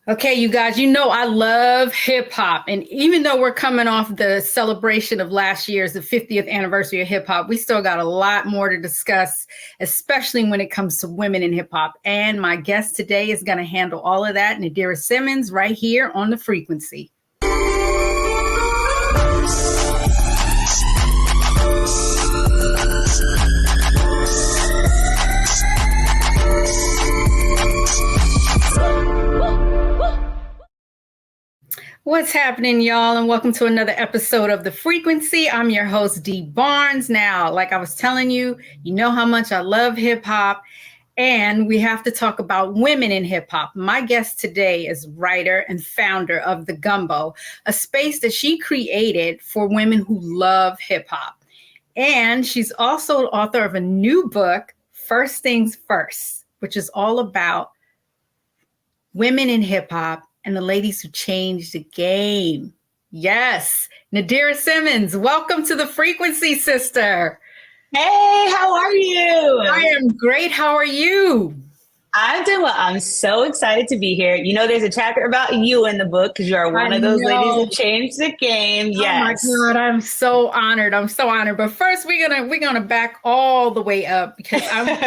Okay, you guys, you know I love hip hop. And even though we're coming off the celebration of last year's, the 50th anniversary of hip hop, we still got a lot more to discuss, especially when it comes to women in hip hop. And my guest today is going to handle all of that, Nadirah Simmons, right here on The Frequency. What's happening, y'all? And welcome to another episode of The Frequency. I'm your host, Dee Barnes. Now, like I was telling you, you know how much I love hip hop, and we have to talk about women in hip hop. My guest today is writer and founder of the Gumbo, a space that she created for women who love hip hop. And she's also the author of a new book, First Things First, which is all about women in hip hop and the ladies who changed the game. Yes, Nadirah Simmons, welcome to The Frequency, sister. Hey, how are you? I am great. How are you? I'm doing well. I'm so excited to be here. You know, there's a chapter about you in the book because you are one of those ladies who changed the game. Yes. Oh my God, I'm so honored. I'm so honored. But first, we're gonna back all the way up because I want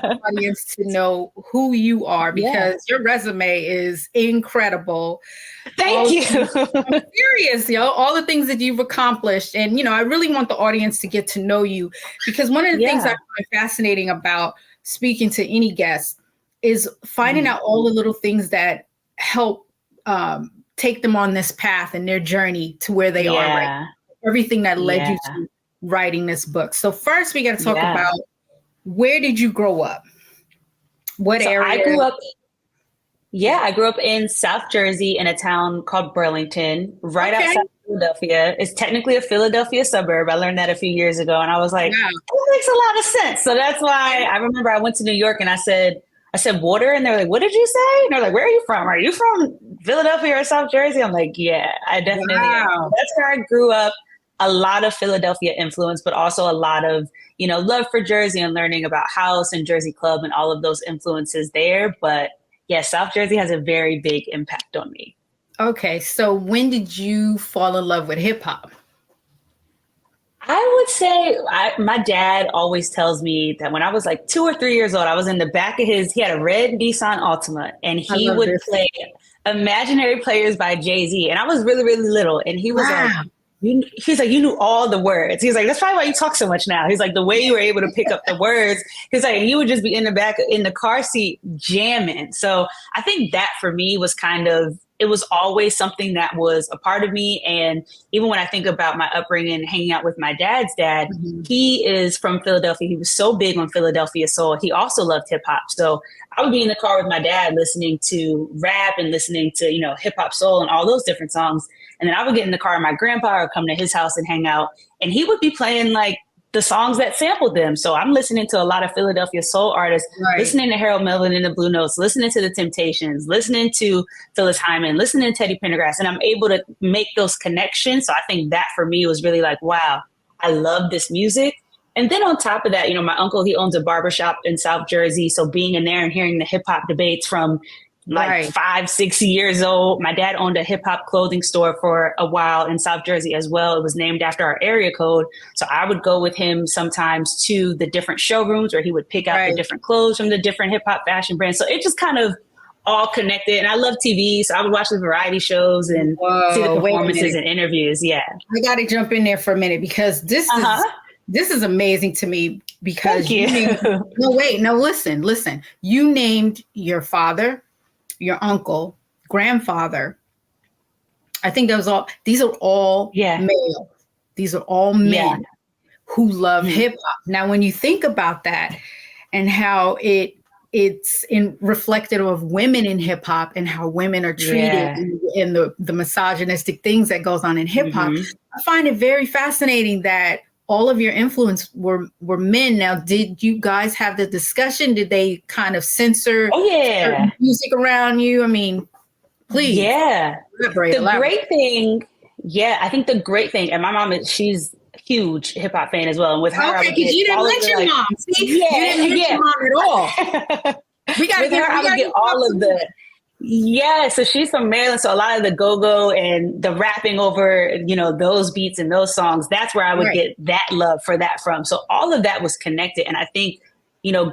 the audience to know who you are because your resume is incredible. Thank you. I'm serious, all the things that you've accomplished. And, I really want the audience to get to know you because one of the things I find fascinating about speaking to any guest is finding out all the little things that help take them on this path and their journey to where they are right now. Everything that led you to writing this book. So first we got to talk about, where did you grow up? What area? I grew up in South Jersey in a town called Burlington, right outside Philadelphia. It's technically a Philadelphia suburb. I learned that a few years ago and I was like, that makes a lot of sense. So that's why I remember I went to New York and I said, I said water, and they're like, what did you say? And they're like, where are you from? Are you from Philadelphia or South Jersey? I'm like, yeah, I definitely am. Wow. That's where I grew up. A lot of Philadelphia influence, but also a lot of, love for Jersey and learning about house and Jersey Club and all of those influences there. But yeah, South Jersey has a very big impact on me. Okay, so when did you fall in love with hip hop? I would say my dad always tells me that when I was like 2 or 3 years old, I was in the back of he had a red Nissan Altima, and I he love would this. play Imaginary Players by Jay-Z. And I was really, really little. And he was like, Wow. he's like, you knew all the words. He's like, that's probably why you talk so much now. He's like, the way you were able to pick up the words. He's like, you would just be in the back in the car seat jamming. So I think that for me was it was always something that was a part of me. And even when I think about my upbringing, hanging out with my dad's dad, he is from Philadelphia. He was so big on Philadelphia soul. He also loved hip hop. So I would be in the car with my dad listening to rap and listening to, hip hop soul and all those different songs. And then I would get in the car with my grandpa or come to his house and hang out. And he would be playing like the songs that sampled them. So I'm listening to a lot of Philadelphia soul artists, listening to Harold Melvin and the Blue Notes, listening to the Temptations, listening to Phyllis Hyman, listening to Teddy Pendergrass. And I'm able to make those connections. So I think that for me was really like, wow, I love this music. And then on top of that, my uncle, he owns a barbershop in South Jersey. So being in there and hearing the hip hop debates from 5, 6 years old. My dad owned a hip hop clothing store for a while in South Jersey as well. It was named after our area code. So I would go with him sometimes to the different showrooms where he would pick out the different clothes from the different hip hop fashion brands. So it just kind of all connected. And I love TV. So I would watch the variety shows and see the performances and interviews. Yeah. I got to jump in there for a minute because this is amazing to me because Thank you. Listen. You named your father, your uncle, grandfather. I think these are all male. These are all men who love hip hop. Now, when you think about that and how it's reflective of women in hip hop and how women are treated and the misogynistic things that goes on in hip hop, I find it very fascinating that all of your influence were men. Now, did you guys have the discussion? Did they kind of censor music around you? I mean, please. Yeah. The great thing, I think the great thing, and my mom, she's a huge hip hop fan as well. And with her, okay, because you didn't mention mom. See, you didn't mention mom at all. We got to get all of the. Yeah, so she's from Maryland. So a lot of the go-go and the rapping over, those beats and those songs, that's where I would get that love for that from. So all of that was connected. And I think,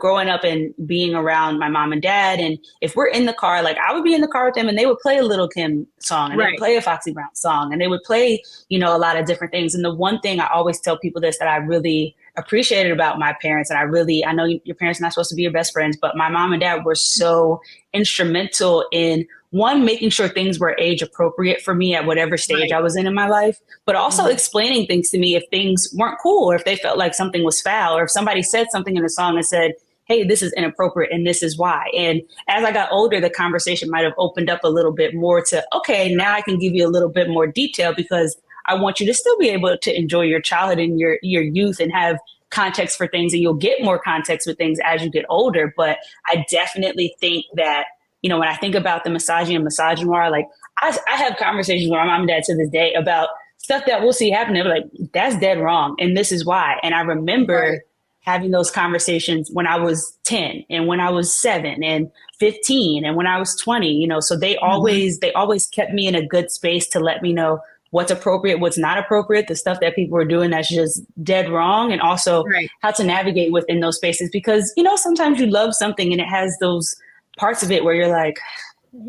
growing up and being around my mom and dad, and if we're in the car, like I would be in the car with them and they would play a Little Kim song and they would play a Foxy Brown song and they would play, a lot of different things. And the one thing I always tell people this that I really appreciated about my parents, and I know your parents are not supposed to be your best friends, but my mom and dad were so instrumental in making sure things were age appropriate for me at whatever stage I was in my life, but also explaining things to me if things weren't cool or if they felt like something was foul or if somebody said something in a song and said, hey, this is inappropriate and this is why. And as I got older, the conversation might have opened up a little bit more to, okay, now I can give you a little bit more detail because I want you to still be able to enjoy your childhood and your youth and have context for things, and you'll get more context with things as you get older. But I definitely think that, when I think about the misogyny and misogynoir, like I have conversations with my mom and dad to this day about stuff that we'll see happening. They're like, that's dead wrong. And this is why. And I remember having those conversations when I was 10 and when I was 7 and 15 and when I was 20, so they always kept me in a good space to let me know what's appropriate, what's not appropriate, the stuff that people are doing that's just dead wrong, and also how to navigate within those spaces. Because, sometimes you love something and it has those parts of it where you're like,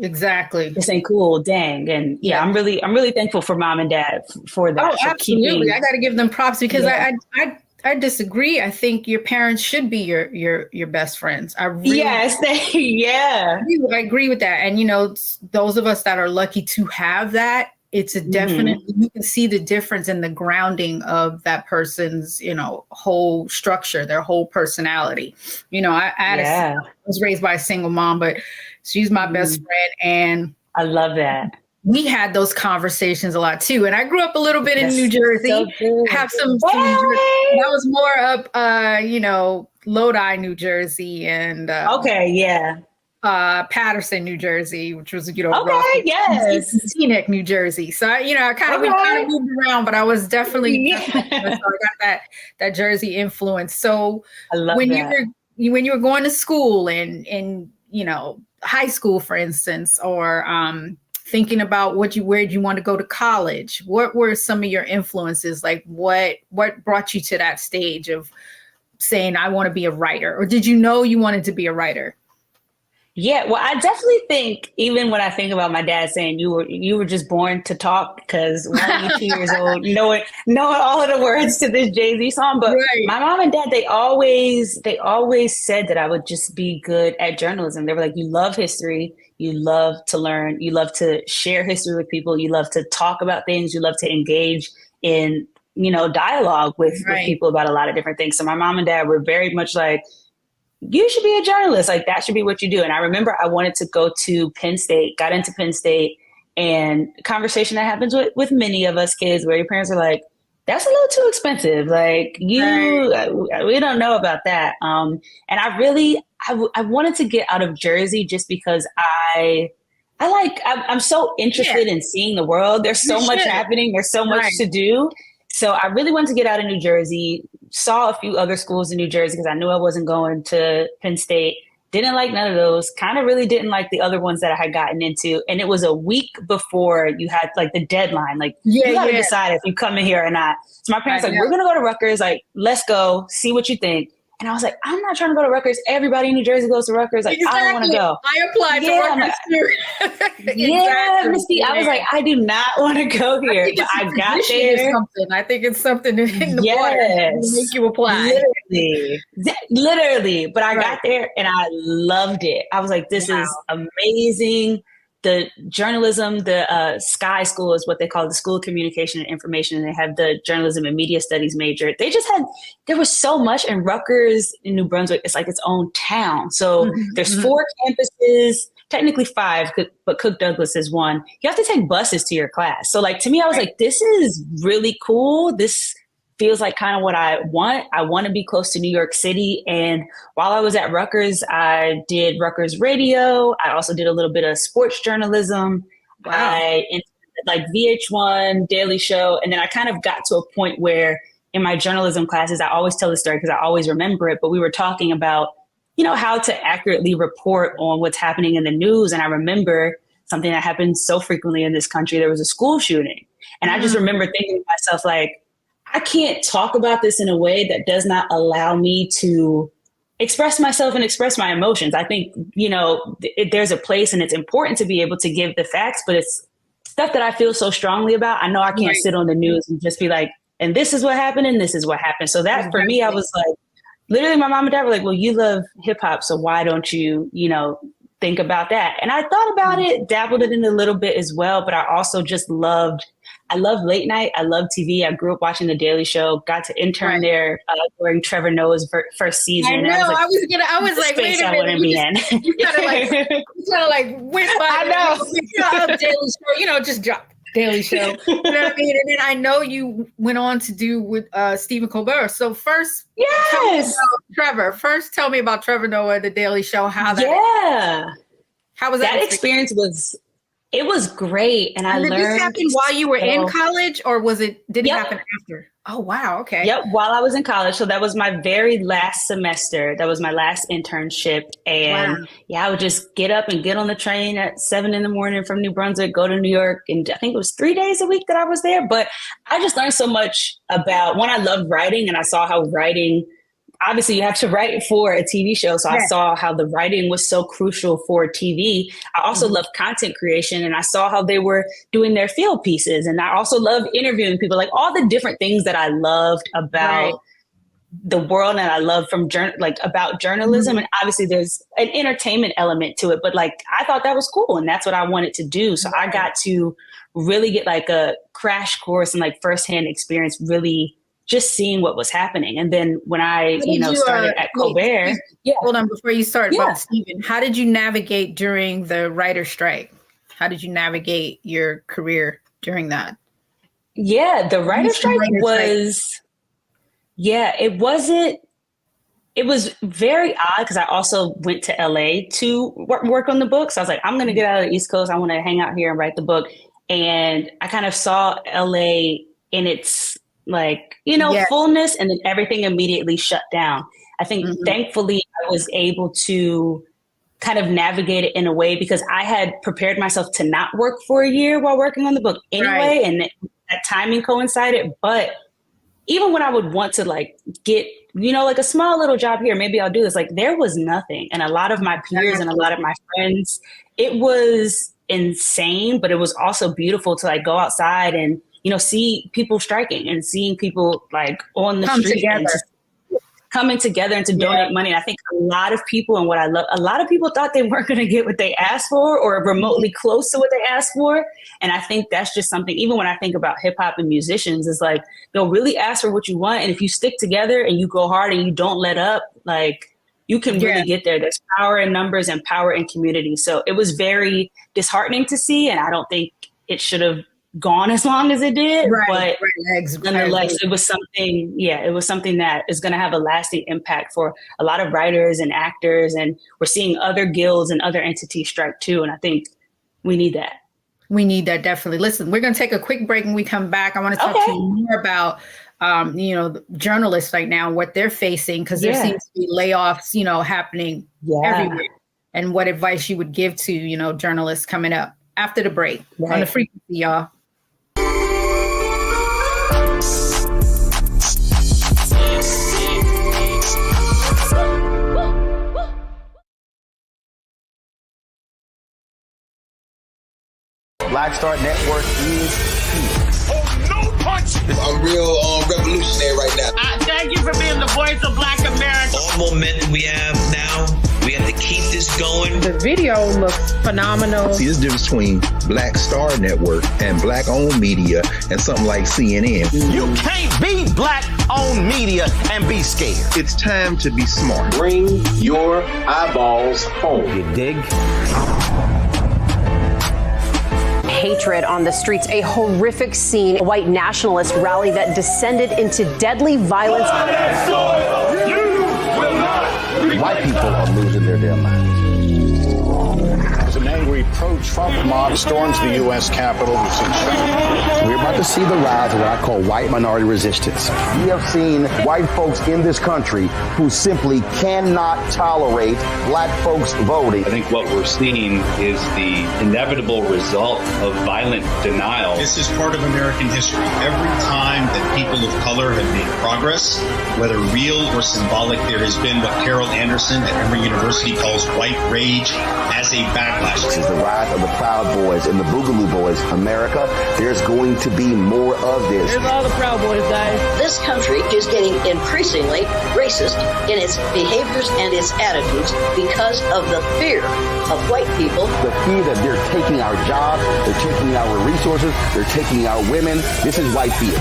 exactly, this ain't cool, dang. And I'm really thankful for mom and dad for that. Oh, absolutely. I got to give them props because I disagree. I think your parents should be your best friends. I agree with that. And, those of us that are lucky to have that, it's a definite, you can see the difference in the grounding of that person's, whole structure, their whole personality. I was raised by a single mom, but she's my best friend. And I love that. We had those conversations a lot too. And I grew up a little bit in New Jersey. So have some I was more up, Lodi, New Jersey, and Okay, yeah. Patterson, New Jersey, which was, rough. Okay, yes. Teaneck, New Jersey. So we kind of moved around, but I was definitely, so I got that Jersey influence. So I love when that. when you were going to school and high school, for instance, or thinking about where you want to go to college, what were some of your influences? Like what brought you to that stage of saying, I want to be a writer? Or did you know you wanted to be a writer? Yeah, well, I definitely think, even when I think about my dad saying you were just born to talk, because why are you 2 years old knowing all of the words to this Jay-Z song? But Right. my mom and dad, they always said that I would just be good at journalism. They were like, you love history, you love to learn, you love to share history with people, you love to talk about things, you love to engage in dialogue with people about a lot of different things. So my mom and dad were very much like, you should be a journalist. Like, that should be what you do. And I remember I wanted to go to Penn State, got into Penn State, and conversation that happens with many of us kids, where your parents are like, that's a little too expensive. Like, we don't know about that. And I wanted to get out of Jersey just because I'm so interested in seeing the world. There's so much happening. There's so much to do. So I really wanted to get out of New Jersey, saw a few other schools in New Jersey because I knew I wasn't going to Penn State. Didn't like none of those. Kind of really didn't like the other ones that I had gotten into. And it was a week before you had like the deadline. Like, you got to decide if you come in here or not. So my parents we're going to go to Rutgers. Like, let's go, see what you think. And I was like, I'm not trying to go to Rutgers. Everybody in New Jersey goes to Rutgers. Like, I don't want to go. I applied to Rutgers too. Yeah, Misty, I was like, I do not want to go here. But I got there. I think it's something in the water to make you apply. Literally. But I got there and I loved it. I was like, this is amazing. The journalism, the Sky School is what they call it, the School of Communication and Information. And they have the journalism and media studies major. There was so much. And Rutgers in New Brunswick, it's like its own town. So there's 4 campuses, technically 5, but Cook Douglas is 1. You have to take buses to your class. So like, to me, I was like, this is really cool. This feels like kind of what I want. I want to be close to New York City. And while I was at Rutgers, I did Rutgers radio. I also did a little bit of sports journalism. Wow. I like VH1, Daily Show. And then I kind of got to a point where in my journalism classes, I always tell the story because I always remember it, but we were talking about, how to accurately report on what's happening in the news. And I remember something that happens so frequently in this country. There was a school shooting. And I just remember thinking to myself, like, I can't talk about this in a way that does not allow me to express myself and express my emotions. I think, there's a place and it's important to be able to give the facts, but it's stuff that I feel so strongly about. I know I can't sit on the news and just be like, and this is what happened and this is what happened. So that for me, I was like, literally my mom and dad were like, well, you love hip hop, so why don't you, think about that? And I thought about it, dabbled it in a little bit as well, but I also just I love late night. I love TV. I grew up watching The Daily Show, got to intern there during Trevor Noah's first season. I know. I was like, wait a minute. You kind of like went by. I know. Daily Show, just drop Daily Show. You know what I mean? And then I know you went on to do with Stephen Colbert. So first, tell me about Trevor Noah, The Daily Show. How was that experience? It was great. And I learned. Did this happen while you were in college, or did it happen after? Oh, wow. Okay. Yep. While I was in college. So that was my very last semester. That was my last internship. And I would just get up and get on the train at 7 a.m. from New Brunswick, go to New York. And I think it was 3 days a week that I was there. But I just learned so much about, one, I loved writing, and I saw how writing, obviously you have to write for a TV show. So I saw how the writing was so crucial for TV. I also love content creation, and I saw how they were doing their field pieces. And I also love interviewing people, like all the different things that I loved about the world and I love from about journalism. And obviously there's an entertainment element to it, but like, I thought that was cool. And that's what I wanted to do. So I got to really get like a crash course and like firsthand experience, really just seeing what was happening. And then when I, started at Colbert. Hold on, before you start about Stephen, how did you navigate during the writer's strike? How did you navigate your career during that? Yeah, the writer's strike was, it wasn't it was very odd because I also went to LA to work on the book. So I was like, I'm going to get out of the East Coast. I want to hang out here and write the book. And I kind of saw LA in its like, fullness, and then everything immediately shut down. I think thankfully I was able to kind of navigate it in a way because I had prepared myself to not work for a year while working on the book anyway. Right. And that timing coincided. But even when I would want to like get, like a small little job here, maybe I'll do this. Like there was nothing. And a lot of my peers and a lot of my friends, it was insane, but it was also beautiful to like go outside and, see people striking and seeing people like on the street and coming together and to donate money. And I think a lot of people, and what I love, a lot of people thought they weren't going to get what they asked for or remotely close to what they asked for. And I think that's just something, even when I think about hip hop and musicians, is like, they'll really ask for what you want. And if you stick together and you go hard and you don't let up, like you can really get there. There's power in numbers and power in community. So it was very disheartening to see. And I don't think it should have gone as long as it did, but nonetheless, it was something that is going to have a lasting impact for a lot of writers and actors. And we're seeing other guilds and other entities strike too. And I think we need that. We need that, definitely. Listen, we're going to take a quick break. When we come back, I want to talk to you more about, journalists right now, what they're facing, because there seems to be layoffs, happening everywhere. And what advice you would give to, journalists coming up after the break on The Frequency, y'all. Black Star Network is here. Oh, no punch! I'm real revolutionary right now. Thank you for being the voice of Black America. All momentum we have now, we have to keep this going. The video looks phenomenal. See, there's a difference between Black Star Network and Black-owned media and something like CNN. You can't be Black-owned media and be scared. It's time to be smart. Bring your eyeballs home. You dig? Hatred on the streets, a horrific scene, a white nationalist rally that descended into deadly violence. White people are losing their damn minds. As an angry pro-Trump mob storms the U.S. Capitol, we've seen shots. We're about to see the rise of what I call white minority resistance. We have seen white folks in this country who simply cannot tolerate black folks voting. I think what we're seeing is the inevitable result of violent denial. This is part of American history. Every time that people of color have made progress, whether real or symbolic, there has been what Carol Anderson at Emory University calls white rage as a backlash. This is the rise of the Proud Boys and the Boogaloo Boys. America, there's going to be more of this. Here's all the Proud Boys, guys. This country is getting increasingly racist in its behaviors and its attitudes because of the fear of white people. The fear that they're taking our jobs, they're taking our resources, they're taking our women. This is white fear.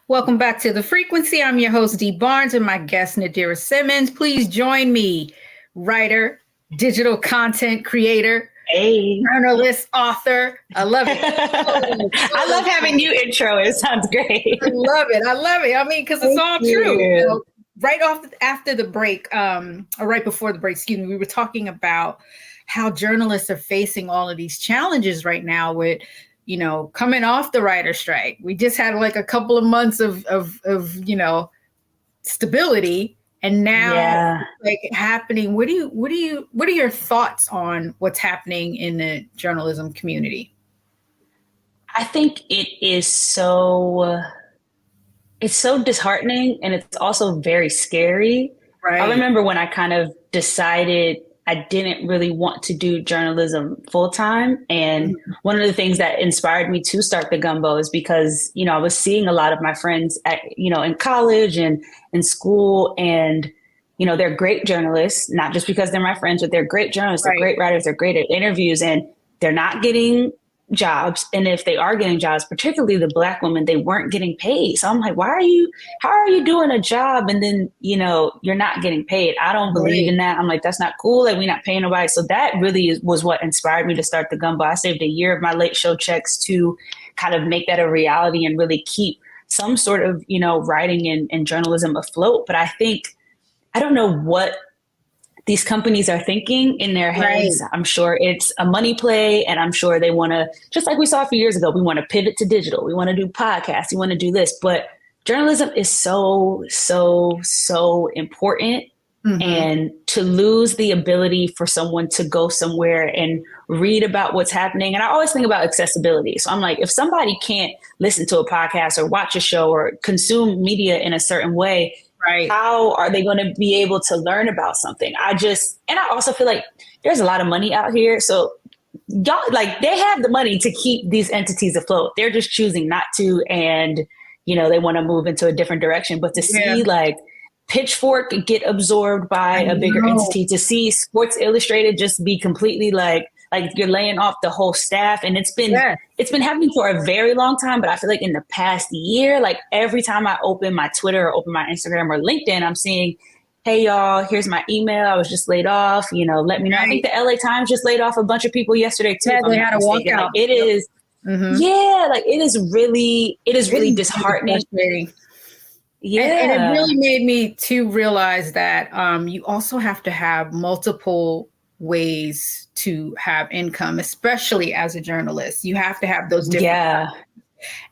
Welcome back to The Frequency. I'm your host, Dee Barnes, and my guest, Nadirah Simmons. Please join me, writer, digital content creator, journalist, author. I love it. I love having you intro. It sounds great. I love it. I mean, because it's all true. Right after the break, or right before the break, excuse me, we were talking about how journalists are facing all of these challenges right now with, coming off the writer strike. We just had like a couple of months of stability, and now like happening. What are your thoughts on what's happening in the journalism community? I think it is it's so disheartening, and it's also very scary. Right. I remember when I kind of decided I didn't really want to do journalism full time. And one of the things that inspired me to start the Gumbo is because, I was seeing a lot of my friends in college and in school, and, they're great journalists, not just because they're my friends, but they're great journalists, they're great writers, they're great at interviews, and they're not getting jobs, and if they are getting jobs, particularly the Black women, they weren't getting paid. So I'm like, how are you doing a job and then, you know, you're not getting paid? I don't believe in that. I'm like, that's not cool. Like, we're not paying nobody. So that really was what inspired me to start the Gumbo. I saved a year of my late show checks to kind of make that a reality and really keep some sort of, you know, writing and journalism afloat. But I think, I don't know what these companies are thinking in their heads. Right. I'm sure it's a money play, and I'm sure they want to, just like we saw a few years ago, we want to pivot to digital. We want to do podcasts. We want to do this. But journalism is so, so, so important. Mm-hmm. And to lose the ability for someone to go somewhere and read about what's happening. And I always think about accessibility. So I'm like, if somebody can't listen to a podcast or watch a show or consume media in a certain way, right, how are they going to be able to learn about something? And I also feel like there's a lot of money out here. So y'all, like, they have the money to keep these entities afloat. They're just choosing not to. And, you know, they want to move into a different direction. But to see like Pitchfork get absorbed by a bigger entity, to see Sports Illustrated just be completely like you're laying off the whole staff. And it's been happening for a very long time. But I feel like in the past year, like every time I open my Twitter or open my Instagram or LinkedIn, I'm seeing, hey, y'all, here's my email. I was just laid off. You know, let me know. I think the LA Times just laid off a bunch of people yesterday, too. Yeah, they had to walk out. Like, it is. Mm-hmm. Yeah, like it is really disheartening. Yeah. And it really made me to realize that you also have to have multiple ways to have income, especially as a journalist. You have to have those different platforms.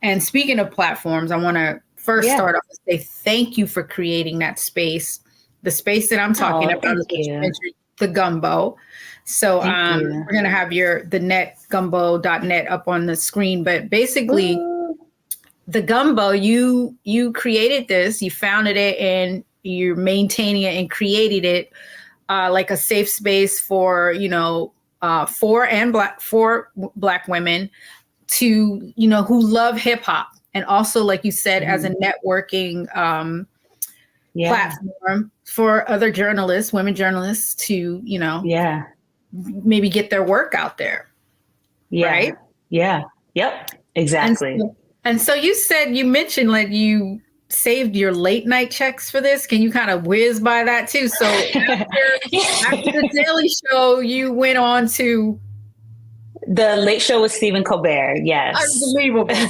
And speaking of platforms, I want to first start off and say thank you for creating that space. The space that I'm talking about is the Gumbo. So we're going to have the gumbo.net up on the screen. But basically, the Gumbo, you created this, you founded it, and you're maintaining it and created it like a safe space for, you know, for Black women to, you know, who love hip hop. And also, like you said, as a networking platform for other journalists, women journalists to, you know, maybe get their work out there. Yeah. Right? Yeah. Yep. Exactly. And so you mentioned like you saved your late night checks for this. Can you kind of whiz by that too? So after the Daily Show, you went on to The Late Show with Stephen Colbert. Yes. Unbelievable. I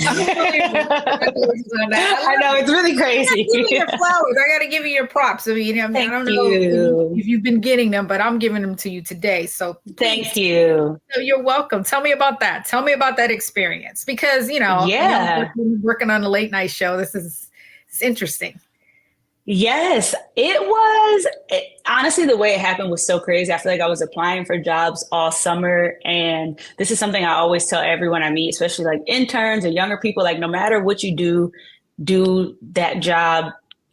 know, it's really crazy. Give me your flowers. I got to give you your props. I mean, I don't know if you've been getting them, but I'm giving them to you today. So thank you. So you're welcome. Tell me about that. Tell me about that experience, because, you know, working on a late night show, it's interesting. Yes, it was. Honestly, the way it happened was so crazy. I feel like I was applying for jobs all summer. And this is something I always tell everyone I meet, especially like interns or younger people, like no matter what you do that job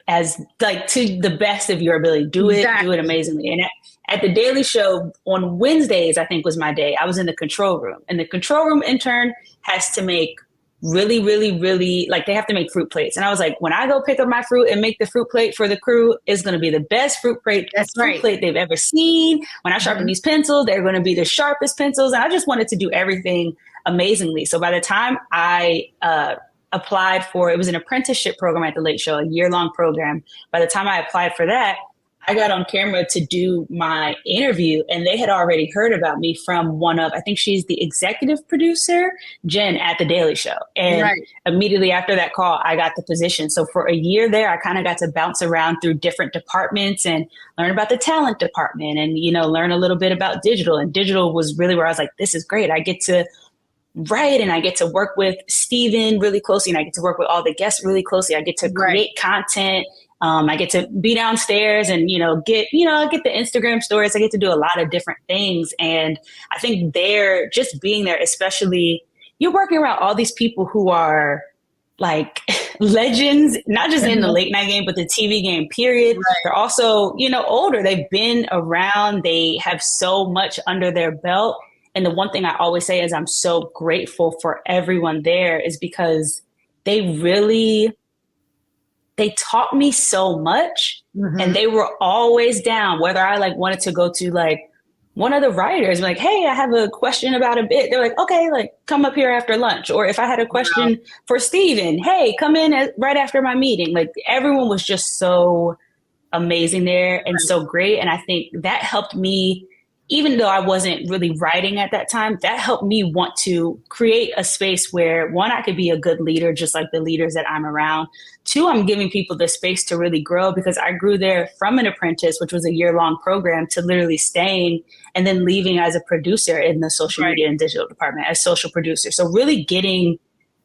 as like to the best of your ability. Do it amazingly. And at the Daily Show on Wednesdays, I think was my day, I was in the control room. And the control room intern has to make really, really, really, like they have to make fruit plates. And I was like, when I go pick up my fruit and make the fruit plate for the crew, it's going to be the best fruit plate they've ever seen. When I sharpen these pencils, they're going to be the sharpest pencils. And I just wanted to do everything amazingly. So by the time I applied for, it was an apprenticeship program at the Late Show, a year-long program. By the time I applied for that, I got on camera to do my interview, and they had already heard about me from I think she's the executive producer, Jen, at the Daily Show. And immediately after that call, I got the position. So for a year there, I kind of got to bounce around through different departments and learn about the talent department and, you know, learn a little bit about digital. And digital was really where I was like, this is great. I get to write and I get to work with Steven really closely, and I get to work with all the guests really closely. I get to create content. I get to be downstairs and, get the Instagram stories. I get to do a lot of different things. And I think just being there, especially you're working around all these people who are like legends, not just in the late night game, but the TV game, period. Right. They're also, older. They've been around. They have so much under their belt. And the one thing I always say is I'm so grateful for everyone there is because they taught me so much, and they were always down, whether I wanted to go to one of the writers like, hey, I have a question about a bit. They're like, okay, like come up here after lunch. Or if I had a question for Steven, hey, come in right after my meeting. Like everyone was just so amazing there and so great. And I think that helped me, even though I wasn't really writing at that time, that helped me want to create a space where, one, I could be a good leader, just like the leaders that I'm around. Two, I'm giving people the space to really grow, because I grew there from an apprentice, which was a year-long program, to literally staying and then leaving as a producer in the social media and digital department as social producer. So really getting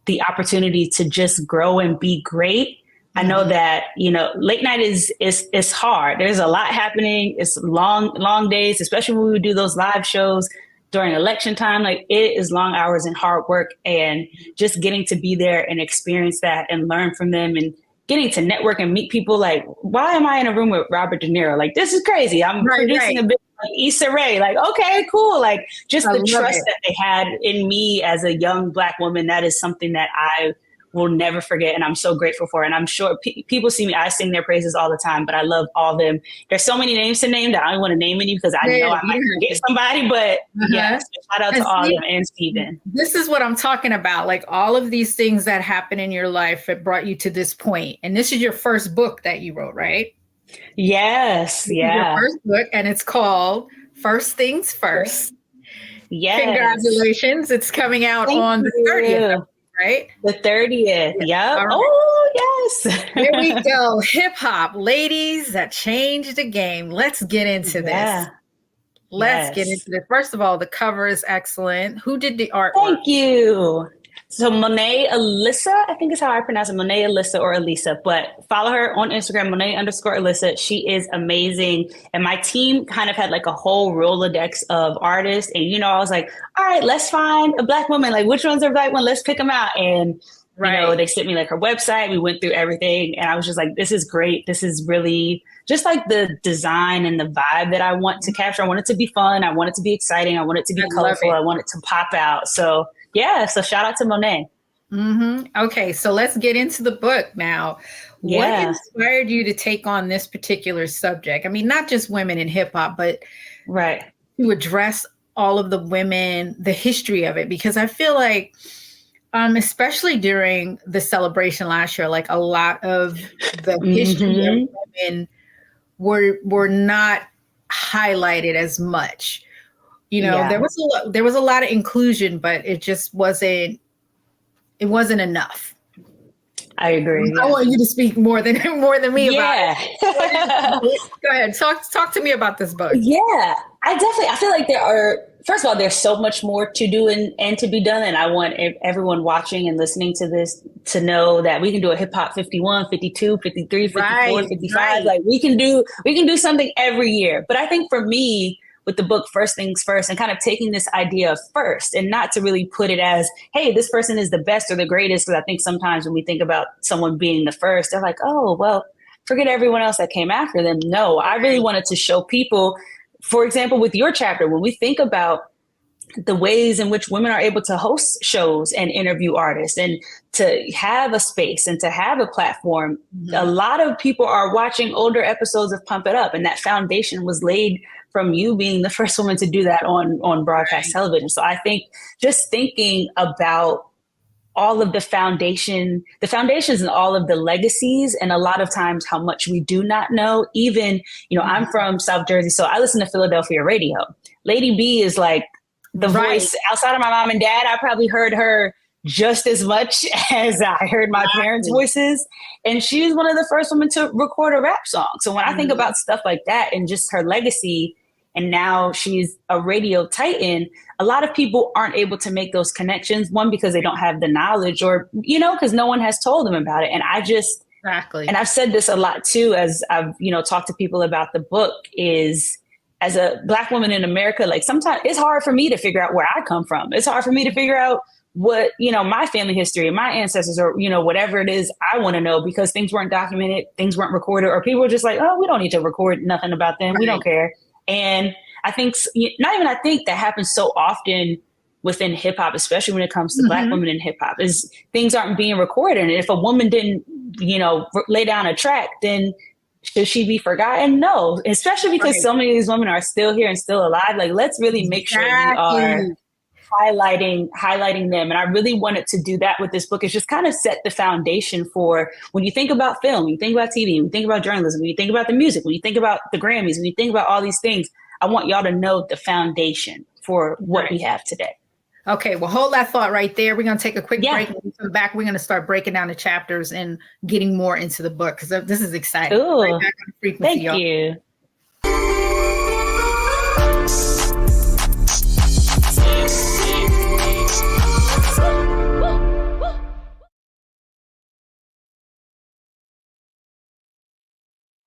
the opportunity to just grow and be great. I know that, you know, late night is hard. There's a lot happening. It's long days, especially when we do those live shows during election time. Like it is long hours and hard work, and just getting to be there and experience that and learn from them and getting to network and meet people. Like, why am I in a room with Robert De Niro? Like, this is crazy. I'm producing a bit like Issa Rae. Like, okay, cool. Like just the trust that they had in me as a young Black woman. That is something that I will never forget, and I'm so grateful for it. And I'm sure people see me, I sing their praises all the time, but I love all of them. There's so many names to name that I don't want to name any, because I know I might forget somebody, but yeah, so shout out to all of them and Steven. This is what I'm talking about. Like all of these things that happen in your life that brought you to this point. And this is your first book that you wrote, right? Yes. Yeah. Your first book, and it's called First Things First. Yes. Congratulations. It's coming out on the 30th. Right? The 30th. Yep. Right. Oh, yes. Here we go. Hip hop, ladies that changed the game. Let's get into this. Let's get into this. First of all, the cover is excellent. Who did the artwork? Thank you. So Monet Alyssa, I think is how I pronounce it, Monet Alyssa or Elisa, but follow her on Instagram, Monet_Alyssa. She is amazing. And my team kind of had like a whole Rolodex of artists. And, you know, I was like, all right, let's find a Black woman. Like, which one's a Black one? Let's pick them out. And, you know, they sent me like her website. We went through everything. And I was just like, this is great. This is really just like the design and the vibe that I want to capture. I want it to be fun. I want it to be exciting. I want it to be colorful. I want it to pop out. So yeah, so shout out to Monet. Okay, so let's get into the book now. What inspired you to take on this particular subject? I mean, not just women in hip hop, but to address all of the women, the history of it, because I feel like, especially during the celebration last year, like a lot of the history of women were not highlighted as much. You know, there was a lot of inclusion, but it just wasn't enough. I agree. I want you to speak more than me about it. Go ahead. Talk to me about this book. Yeah, I feel like there are, first of all, there's so much more to do and to be done. And I want everyone watching and listening to this to know that we can do a hip hop 51, 52, 53, 54, 55. Like we can do something every year. But I think for me, with the book First Things First, and kind of taking this idea of first, and not to really put it as, hey, this person is the best or the greatest. Because I think sometimes when we think about someone being the first, they're like, oh, well, forget everyone else that came after them. No, I really wanted to show people, for example, with your chapter, when we think about the ways in which women are able to host shows and interview artists and to have a space and to have a platform, a lot of people are watching older episodes of Pump It Up, and that foundation was laid from you being the first woman to do that on broadcast television. So I think just thinking about all of the foundations and all of the legacies, and a lot of times how much we do not know. Even, you know, I'm from South Jersey, so I listen to Philadelphia radio. Lady B is like the voice outside of my mom and dad. I probably heard her just as much as I heard my parents' voices. And she's one of the first women to record a rap song. So when I think about stuff like that and just her legacy, and now she's a radio titan, a lot of people aren't able to make those connections. One, because they don't have the knowledge, or, you know, because no one has told them about it. And I just, and I've said this a lot too, as I've, you know, talked to people about the book, is as a Black woman in America, like sometimes it's hard for me to figure out where I come from. It's hard for me to figure out what, you know, my family history and my ancestors, or, you know, whatever it is I want to know, because things weren't documented, things weren't recorded, or people were just like, oh, we don't need to record nothing about them. We don't care. And I think, that happens so often within hip hop, especially when it comes to Black women in hip hop, is things aren't being recorded. And if a woman didn't, you know, lay down a track, then should she be forgotten? No, especially because so many of these women are still here and still alive. Like, let's really make sure we are highlighting them. And I really wanted to do that with this book, is just kind of set the foundation for when you think about film, when you think about TV, when you think about journalism, when you think about the music, when you think about the Grammys, when you think about all these things, I want y'all to know the foundation for what we have today. Okay, well, hold that thought right there. We're going to take a quick break. When we come back, we're going to start breaking down the chapters and getting more into the book, because this is exciting. Ooh, right back on Frequency, thank you.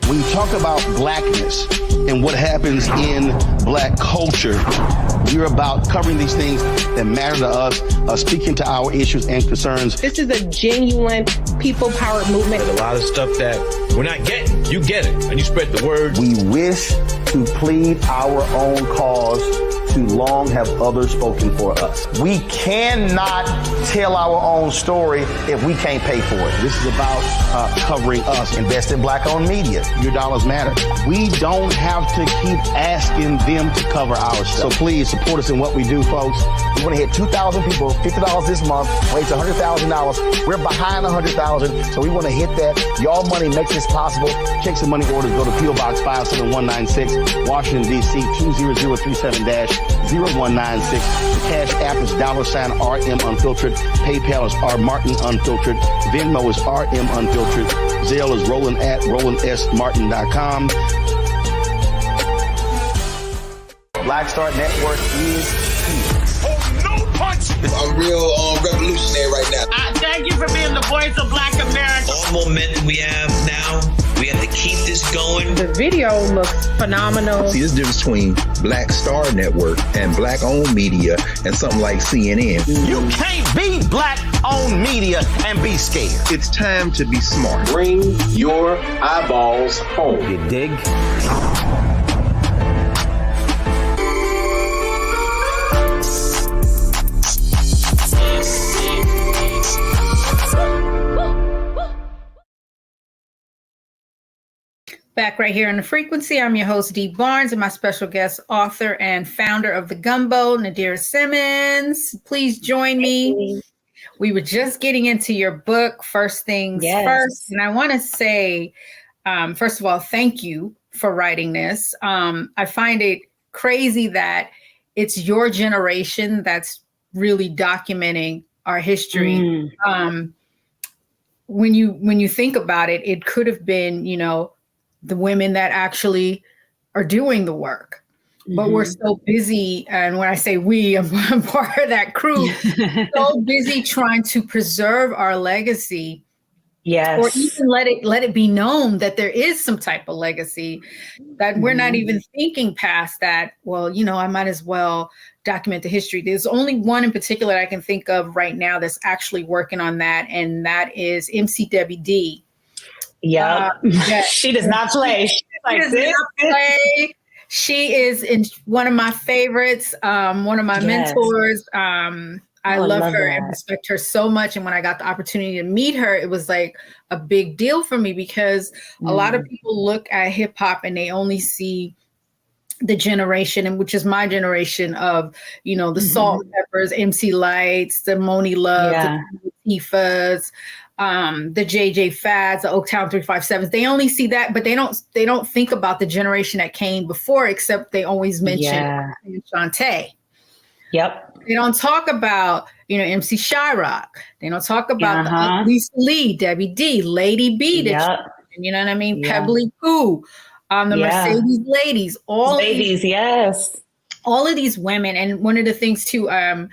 When you talk about blackness and what happens in black culture, we're about covering these things that matter to us, speaking to our issues and concerns. This is a genuine people-powered movement. A lot of stuff that we're not getting, you get it, and you spread the word. We wish to plead our own cause. Too long have others spoken for us. We cannot tell our own story if we can't pay for it. This is about covering us. Invest in black-owned media. Your dollars matter. We don't have to keep asking them to cover our stuff. So please support us in what we do, folks. We want to hit 2,000 people, $50 this month, raise $100,000. We're behind 100,000, so we want to hit that. Y'all money makes this possible. Check some money orders. Go to P.O. Box 57196, Washington, D.C. 20037-0196. The Cash App is $RM Unfiltered. PayPal is R Martin Unfiltered. Venmo is RM Unfiltered. Zelle is Roland at RolandSMartin.com. Black Star Network is here. Oh, no punch! I'm real revolutionary right now. Thank you for being the voice of Black America. All momentum we have now, we have to keep this going. The video looks phenomenal. See, there's a difference between Black Star Network and black-owned media and something like CNN. You can't be black-owned media and be scared. It's time to be smart. Bring your eyeballs home. You dig? Back right here on The Frequency. I'm your host, Dee Barnes, and my special guest, author and founder of the Gumbo, Nadirah Simmons. Please join me. We were just getting into your book, First Things First. And I want to say, first of all, thank you for writing this. I find it crazy that it's your generation that's really documenting our history. When you think about it, it could have been, the women that actually are doing the work. But we're so busy, and when I say we, I'm part of that crew, so busy trying to preserve our legacy. Yes. Or even let it be known that there is some type of legacy, that we're not even thinking past that. Well, I might as well document the history. There's only one in particular I can think of right now that's actually working on that, and that is MC Debbie D. Yeah, she does not play. She does not play. She is one of my favorites, one of my mentors. I love her and respect her so much. And when I got the opportunity to meet her, it was like a big deal for me, because a lot of people look at hip hop and they only see the generation, and which is my generation of, the Salt and Peppers, MC Lights, the Moni Love, the Tifas, the JJ Fads, the Oaktown 357s. They only see that, but they don't think about the generation that came before, except they always mention Shantae. Yep. They don't talk about, MC Shyrock. They don't talk about Lisa Lee, Debbie D, Lady B. You know what I mean? Yeah. Pebbly Pooh, the Mercedes Ladies, all of these women. And one of the things too, I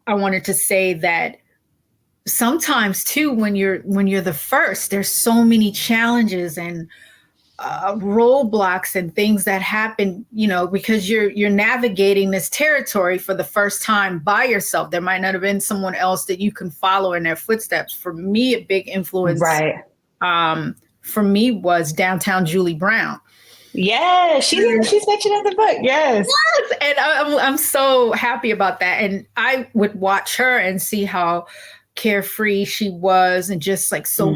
wanted to say that sometimes too, when you're the first, there's so many challenges and roadblocks and things that happen, because you're navigating this territory for the first time by yourself. There might not have been someone else that you can follow in their footsteps. For me, a big influence, for me, was Downtown Julie Brown. Yeah, she's mentioned in the book. Yes, and I'm so happy about that. And I would watch her and see how carefree she was, and just like so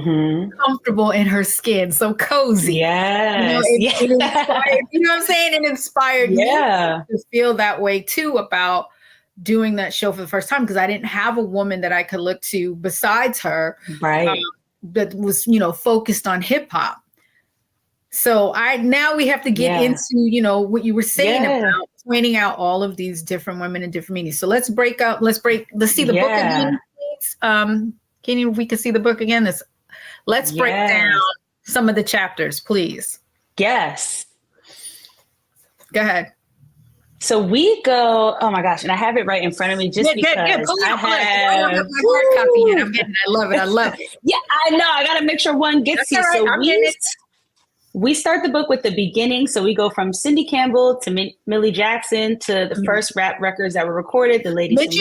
comfortable in her skin, so cozy. Yes. It inspired, you know what I'm saying? It inspired me to feel that way too about doing that show for the first time, because I didn't have a woman that I could look to besides her, right? That was, focused on hip hop. So now we have to get into, what you were saying about pointing out all of these different women in different meanings. So let's see the book again, please. We can see the book again. Let's break down some of the chapters, please. Yes. Go ahead. So we go, oh my gosh, and I have it right in front of me just because I don't have my hard copy yet. I love it. Yeah, I know. I got to make sure one gets here. Right. So we start the book with the beginning. So we go from Cindy Campbell to Millie Jackson to the first rap records that were recorded. The ladies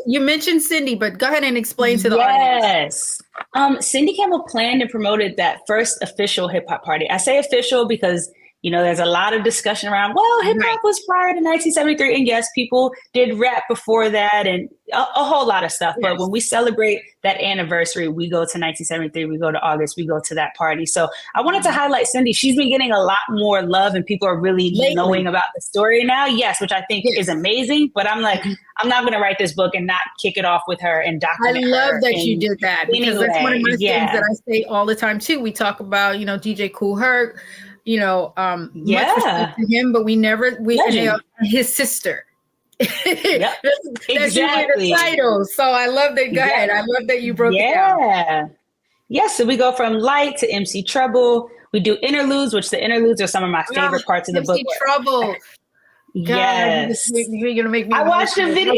You mentioned Cindy, but go ahead and explain to the audience. Yes. Cindy Campbell planned and promoted that first official hip hop party. I say official because there's a lot of discussion around, hip hop was prior to 1973. And yes, people did rap before that and a whole lot of stuff. Yes. But when we celebrate that anniversary, we go to 1973, we go to August, we go to that party. So I wanted to highlight Cindy. She's been getting a lot more love and people are really knowing about the story now. Yes, which I think is amazing. But I'm like, I'm not going to write this book and not kick it off with her and document her. I love that you did that, because that's one of my things that I say all the time too. We talk about, DJ Kool Herc, much respect to him, but his sister. Yep. That's usually the title. So I love that. Go ahead. I love that you broke it down. Yes. So we go from Light to MC Trouble. We do interludes, which the interludes are some of my favorite parts of the book. MC Trouble. Yes. You're gonna make me. I watched the video.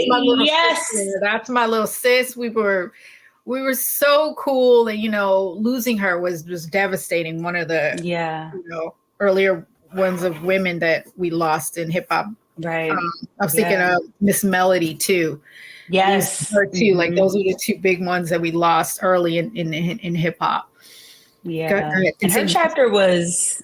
That's my little sis. We were so cool, and losing her was devastating. One of the earlier ones of women that we lost in hip hop. Right. I was thinking of Miss Melody too. Yes, her too. Like those were the two big ones that we lost early in hip hop. Yeah, and her chapter was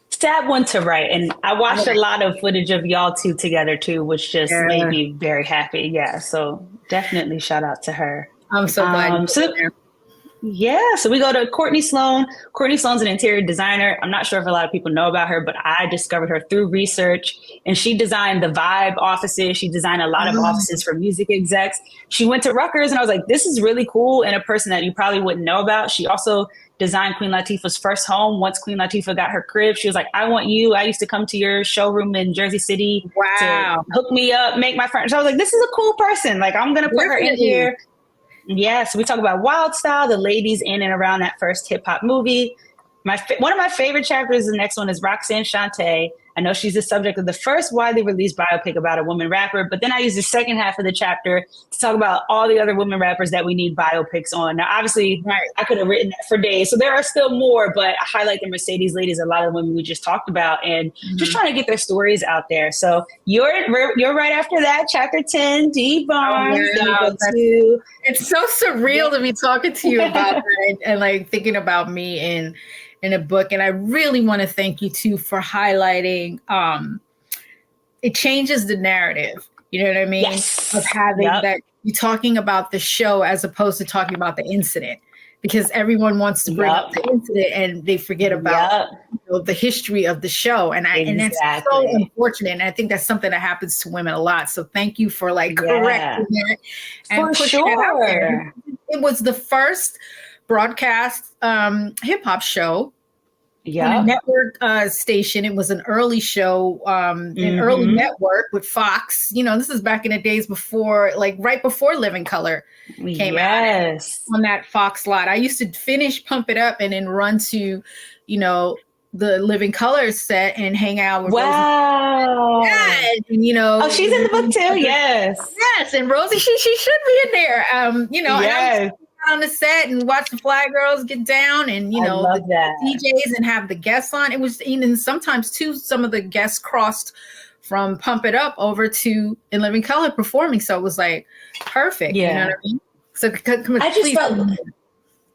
sad one to write, and I watched a lot of footage of y'all two together too, which just made me very happy. Yeah, so definitely shout out to her. I'm so glad. So we go to Courtney Sloan. Courtney Sloan's an interior designer. I'm not sure if a lot of people know about her, but I discovered her through research. And she designed the Vibe offices. She designed a lot of offices for music execs. She went to Rutgers, and I was like, this is really cool, and a person that you probably wouldn't know about. She also designed Queen Latifah's first home. Once Queen Latifah got her crib, she was like, I want you. I used to come to your showroom in Jersey City to hook me up, make my furniture. I was like, this is a cool person. Like, I'm going to put her in here. Yeah, so we talk about Wild Style, the ladies in and around that first hip hop movie. One of my favorite chapters, the next one, is Roxanne Shante. I know she's the subject of the first widely released biopic about a woman rapper, but then I use the second half of the chapter to talk about all the other women rappers that we need biopics on. Now, obviously, I could have written that for days, so there are still more, but I highlight the Mercedes ladies, a lot of the women we just talked about, and just trying to get their stories out there. So you're right after that, chapter 10, Dee Barnes. It's so surreal to be talking to you about that and like thinking about me in a book. And I really want to thank you too for highlighting, it changes the narrative, you know what I mean? Yes. Of having that, you talking about the show as opposed to talking about the incident, because everyone wants to bring up the incident and they forget about the history of the show. And that's so unfortunate. And I think that's something that happens to women a lot. So thank you for correcting that and pushing it out there. It was the first broadcast hip hop show on a network station. It was an early show, an early network with Fox. This is back in the days before, right before Living Color came out on that Fox lot. I used to finish Pump It Up and then run to, the Living Color set and hang out with Rosie. And, she's in the book too. Yes, and Rosie, she should be in there. And I'm on the set and watch the Fly Girls get down, and the DJs and have the guests on. It was even sometimes too, some of the guests crossed from Pump It Up over to In Living Color performing, so it was perfect. You know what I mean? So I just felt,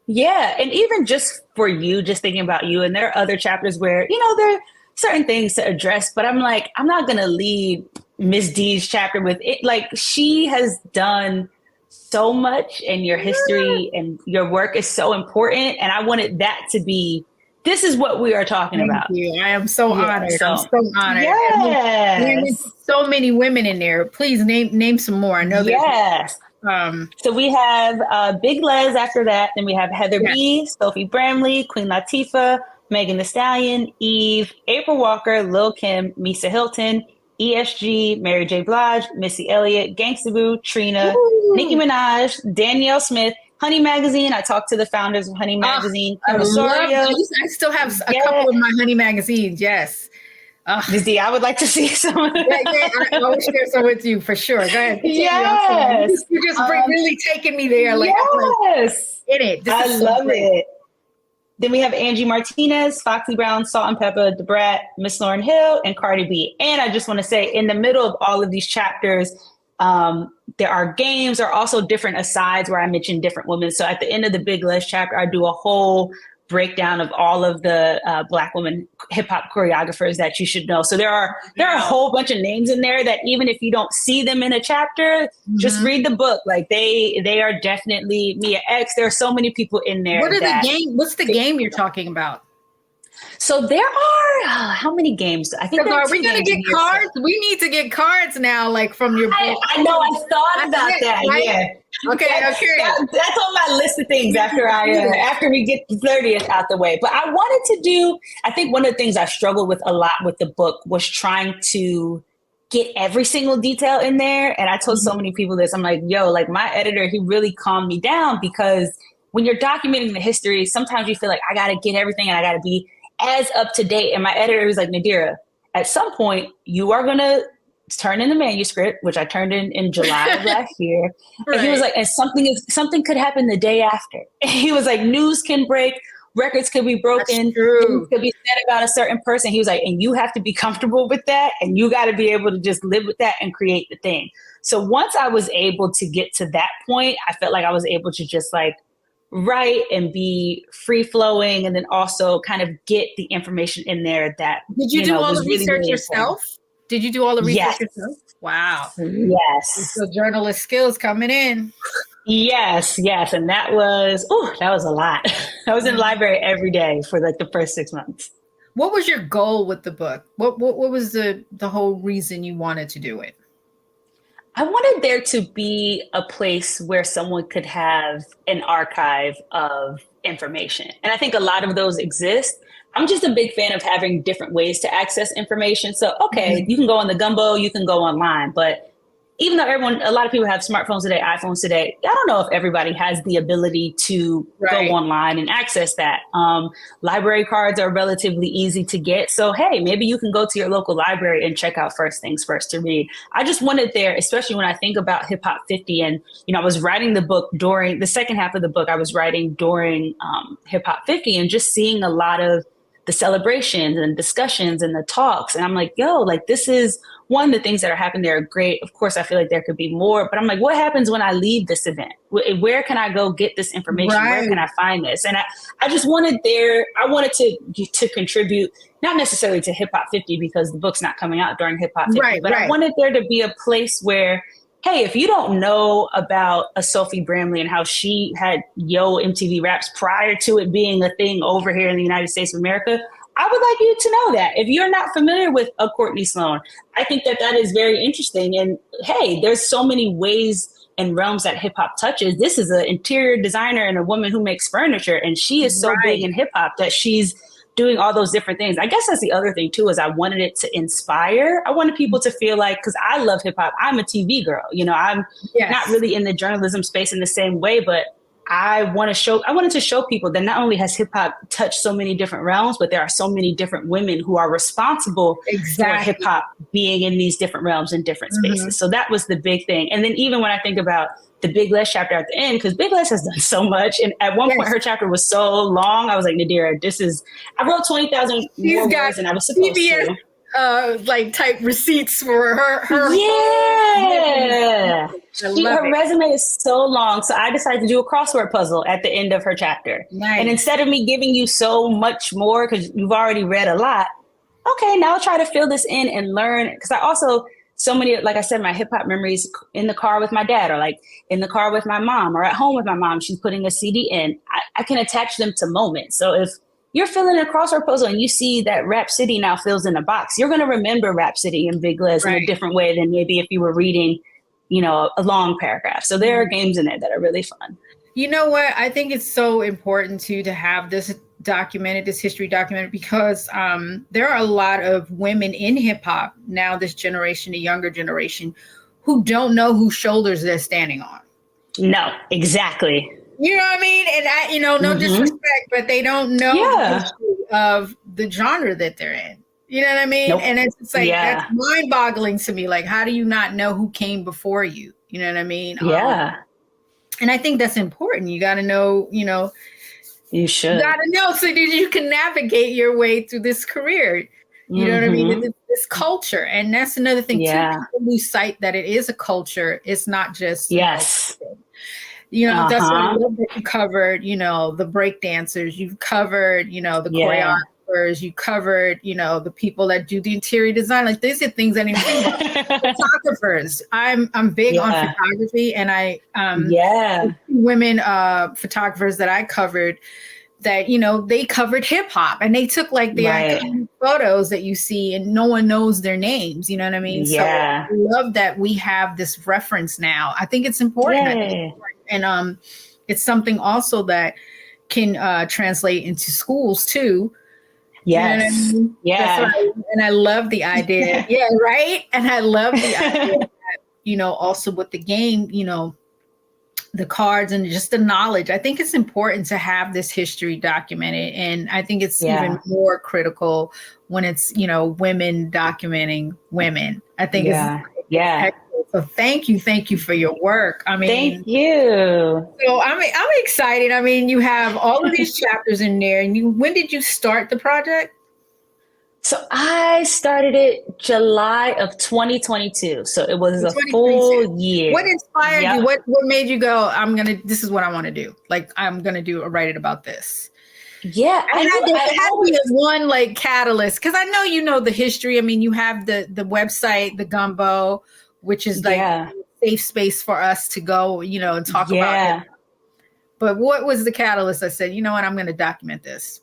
and even just for you, just thinking about you, and there are other chapters where there are certain things to address, but I'm like, I'm not gonna lead Miss D's chapter with it. Like, she has done so much, and your history and your work is so important. And I wanted that to be, this is what we are talking about. Thank you. I am so honored. So, I'm so honored. Yes. There's so many women in there. Please name some more. I know yes. So we have Big Les after that. Then we have Heather B, Sophie Bramley, Queen Latifah, Megan Thee Stallion, Eve, April Walker, Lil' Kim, Misa Hilton, ESG, Mary J. Blige, Missy Elliott, Gangsta Boo, Trina, Nicki Minaj, Danielle Smith, Honey Magazine. I talked to the founders of Honey Magazine. I still have a couple of my Honey magazines. Yes. Dizzy, I would like to see some. I will share some with you for sure. Go ahead. Yes. You're just really taking me there. Like, yes. In it. I love it. Then we have Angie Martinez, Foxy Brown, Salt and Pepper, Da Brat, Miss Lauryn Hill, and Cardi B. And I just want to say, in the middle of all of these chapters, there are games, or also different asides where I mention different women. So at the end of the Big Les chapter, I do a whole breakdown of all of the Black women hip hop choreographers that you should know. So there are a whole bunch of names in there that even if you don't see them in a chapter, just read the book. Like they are definitely Mia X. There are so many people in there. What's the game you're talking about? So there are how many games? I think are we going to get cards? We need to get cards now, like from your book. I know. I thought about that. Yeah. Okay. That's on my list of things after we get the 30th out the way. But I wanted to do. I think one of the things I struggled with a lot with the book was trying to get every single detail in there. And I told so many people this. I'm like, yo, like my editor, he really calmed me down, because when you're documenting the history, sometimes you feel like I got to get everything and I got to be as up to date. And my editor was like, Nadirah, at some point you are going to turn in the manuscript, which I turned in July of last year. Right. And he was like, and something could happen the day after. And he was like, news can break, records could be broken, things could be said about a certain person. He was like, and you have to be comfortable with that. And you got to be able to just live with that and create the thing. So once I was able to get to that point, I felt like I was able to just like write and be free flowing, and then also kind of get the information in there that did you do all the research yourself? Did you do all the research yourself? Wow. Yes. So journalist skills coming in. Yes. And that was a lot. I was in the library every day for like the first 6 months. What was your goal with the book? What was the whole reason you wanted to do it? I wanted there to be a place where someone could have an archive of information. And I think a lot of those exist. I'm just a big fan of having different ways to access information. So, you can go on the Gumbo, you can go online, but even though a lot of people have smartphones today, iPhones today, I don't know if everybody has the ability to go online and access that. Library cards are relatively easy to get. So, hey, maybe you can go to your local library and check out First Things First to read. I just wanted there, especially when I think about Hip Hop 50, and, I was writing the book during the second half of the book, I was writing during Hip Hop 50, and just seeing a lot of the celebrations and discussions and the talks. And I'm like, yo, like this is one, the things that are happening there are great. Of course, I feel like there could be more, but I'm like, what happens when I leave this event? Where can I go get this information? Where can I find this? And I just wanted to contribute, not necessarily to Hip Hop 50 because the book's not coming out during Hip Hop 50, but I wanted there to be a place where, hey, if you don't know about a Sophie Bramley and how she had MTV Raps prior to it being a thing over here in the United States of America, I would like you to know that. If you're not familiar with a Courtney Sloan, I think that is very interesting. And hey, there's so many ways and realms that hip hop touches. This is an interior designer and a woman who makes furniture, and she is so big in hip hop that she's doing all those different things. I guess that's the other thing too, is I wanted it to inspire. I wanted people to feel like, because I love hip hop, I'm a TV girl. I'm not really in the journalism space in the same way, but I wanted to show people that not only has hip hop touched so many different realms, but there are so many different women who are responsible for hip hop being in these different realms and different spaces. So that was the big thing. And then even when I think about the Big Les chapter at the end, because Big Les has done so much. And at one point, her chapter was so long. I was like, Nadirah, I wrote 20,000 more words than I was supposed to. Type receipts for her. Her resume is so long. So I decided to do a crossword puzzle at the end of her chapter. Nice. And instead of me giving you so much more, because you've already read a lot, okay, now I'll try to fill this in and learn. Because so many, like I said, my hip hop memories in the car with my dad, or like in the car with my mom, or at home with my mom. She's putting a CD in. I can attach them to moments. So if you're filling a crossword puzzle and you see that Rhapsody now fills in a box, you're going to remember Rhapsody and Big Les in a different way than maybe if you were reading, you know, a long paragraph. So there are games in there that are really fun. You know what? I think it's so important to have this documented, this history documented, because there are a lot of women in hip hop now, this generation, the younger generation, who don't know whose shoulders they're standing on. No, exactly. You know what I mean? And I, you know, no disrespect, but they don't know the history of the genre that they're in. You know what I mean? Nope. And it's just like, that's mind-boggling to me. Like, how do you not know who came before you? You know what I mean? Yeah. And I think that's important. You got to know, you know. You should. You got to know so that you can navigate your way through this career. You know what I mean? This culture. And that's another thing, too. People lose sight that it is a culture. It's not just. Yes. You know, that's what I love that you covered, you know, the breakdancers, you've covered, you know, the choreographers, you covered, you know, the people that do the interior design. Like, these are things I didn't even think about. Photographers. I'm big on photography, and I women photographers that I covered that, you know, they covered hip hop, and they took like the iconic photos that you see and no one knows their names. You know what I mean? So I love that we have this reference now. I think it's important. And it's something also that can translate into schools too. Yes. You know what I mean? And I love the idea. And I love the idea that, you know, also with the game, you know, the cards and just the knowledge. I think it's important to have this history documented. And I think it's even more critical when it's, you know, women documenting women. I think it's so thank you for your work. I mean, thank you. So I'm excited. I mean, you have all of these chapters in there. And when did you start the project? So I started it July of 2022. So it was a full year. What inspired you? What made you go, this is what I want to do. Like, I'm going to write it about this. Yeah. I had to be one like catalyst. Cause I know, you know, the history. I mean, you have the website, the Gumbo, which is like a safe space for us to go, you know, and talk about it. But what was the catalyst that said, you know what, I'm going to document this?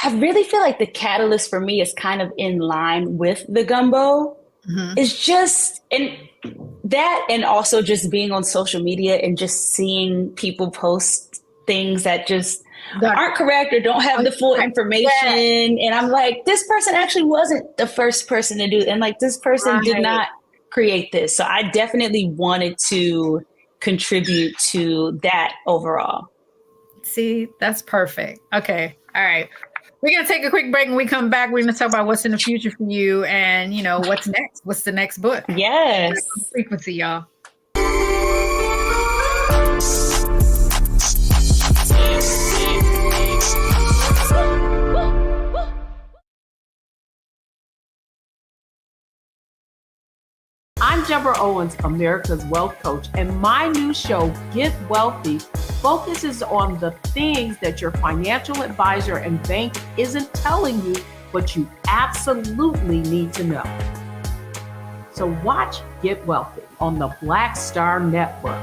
I really feel like the catalyst for me is kind of in line with the Gumbo. It's just, and that, and also just being on social media and just seeing people post things that just aren't correct or don't have the full information. And I'm like, this person actually wasn't the first person to do it. And like, this person did not create this. So I definitely wanted to contribute to that overall. See, that's perfect. Okay. All right. We're going to take a quick break. When we come back, we're going to talk about what's in the future for you and, you know, what's next. What's the next book? Yes. Frequency, y'all. I'm Deborah Owens, America's Wealth Coach, and my new show, Get Wealthy, focuses on the things that your financial advisor and bank isn't telling you, but you absolutely need to know. So watch Get Wealthy on the Black Star Network.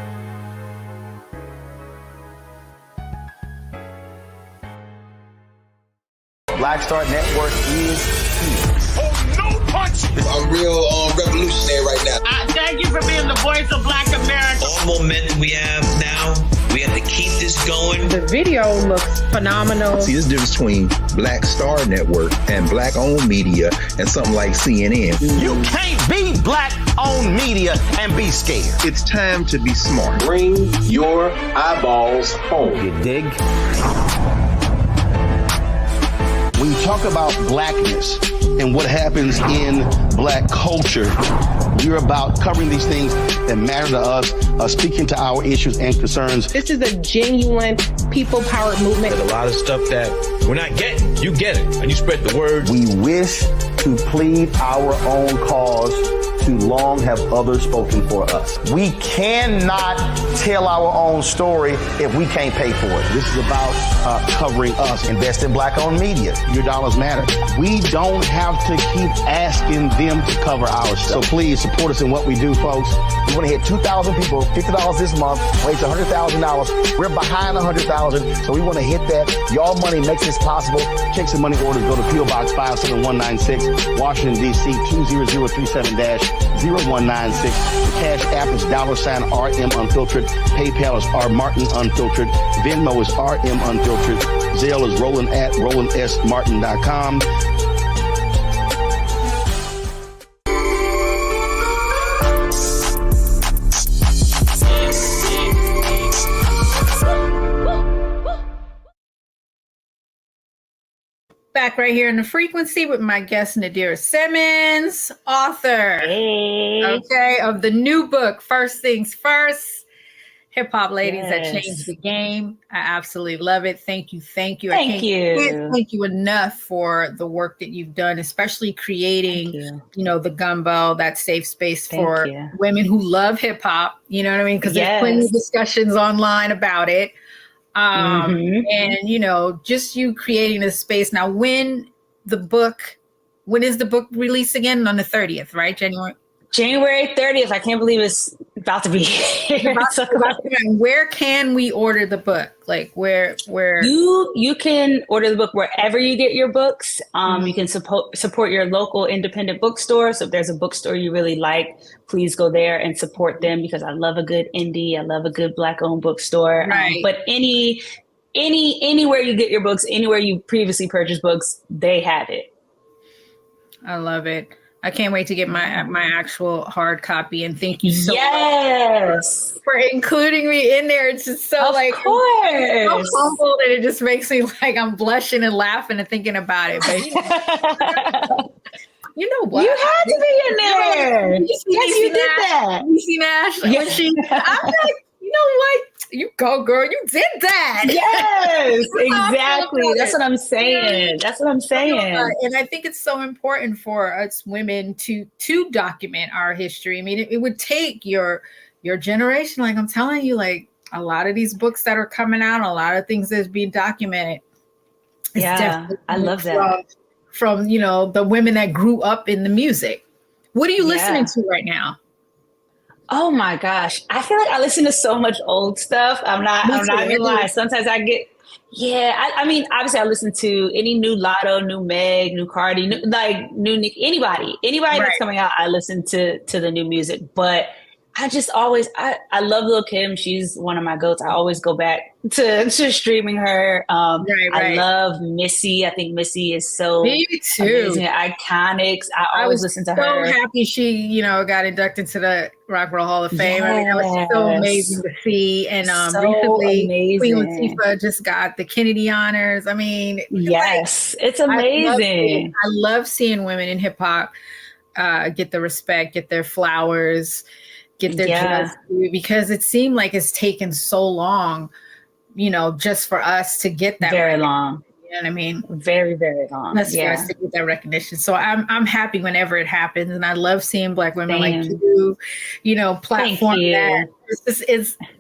Black Star Network is here. I'm real revolutionary right now. Thank you for being the voice of Black America. All momentum we have now, we have to keep this going. The video looks phenomenal. See, there's a difference between Black Star Network and Black-owned media and something like CNN. You can't be Black-owned media and be scared. It's time to be smart. Bring your eyeballs home. You dig? When you talk about blackness and what happens in Black culture, we're about covering these things that matter to us, speaking to our issues and concerns. This is a genuine people-powered movement. There's a lot of stuff that we're not getting. You get it, and you spread the word. We wish to plead our own cause too long have others spoken for us. We cannot tell our own story if we can't pay for it. This is about covering us. Invest in Black-owned media. Your dollars matter. We don't have to keep asking them to cover our stuff. So please support us in what we do, folks. We want to hit 2,000 people, $50 this month, raise $100,000. We're behind 100,000, so we want to hit that. Y'all money makes this possible. Check some money orders. Go to P.O. Box 57196, Washington, D.C. 20037-0196. The Cash App is $RM Unfiltered. PayPal is R Martin Unfiltered. Venmo is RM Unfiltered. Zelle is Roland at RolandSMartin.com. Back right here in the frequency with my guest Nadirah Simmons, author, of the new book, First Things First, Hip Hop Ladies That Changed the Game. I absolutely love it. Thank you. Thank you. I can't thank you enough for the work that you've done, especially creating, the Gumbo, that safe space for women who love hip hop. You know what I mean? Because there's plenty of discussions online about it. And, just you creating this space. Now, when is the book released again? On the 30th, right? January 30th. I can't believe it's about to be here. Where can we order the book? Like where you can order the book wherever you get your books. You can support your local independent bookstore. So if there's a bookstore you really like, please go there and support them, because I love a good indie. I love a good Black-owned bookstore. Right. But anywhere you get your books, anywhere you previously purchased books, they have it. I love it. I can't wait to get my actual hard copy, and thank you so much for including me in there. It's just so of course. so humble that it just makes me like I'm blushing and laughing and thinking about it. But you know what? You had to be in there. Yes, you did that. You see Nash when I'm like, you know what? You go, girl. You did that. Yes, exactly. That's what I'm saying. And I think it's so important for us women to document our history. I mean, it would take your generation. Like I'm telling you, like a lot of these books that are coming out, a lot of things that's being documented. I love that. From the women that grew up in the music. What are you listening to right now? Oh my gosh. I feel like I listen to so much old stuff. I'm not gonna lie. Sometimes I get, I mean, obviously I listen to any new Lotto, new Meg, new Cardi, new Nick, anybody that's coming out. I listen to the new music, but I just always, I love Lil' Kim. She's one of my goats. I always go back to streaming her. I love Missy. I think Missy is so amazing, iconic. I always listen to her. I was so happy she, got inducted to the Rock and Roll Hall of Fame. I mean, that was so amazing to see. And recently, Queen Latifah just got the Kennedy honors. I mean, it's amazing. I love seeing women in hip hop get the respect, get their flowers, get their just due, because it seemed like it's taken so long, just for us to get that. Very long. You know what I mean? Very, very long. For us to get that recognition. So I'm happy whenever it happens, and I love seeing Black women like you, platform that.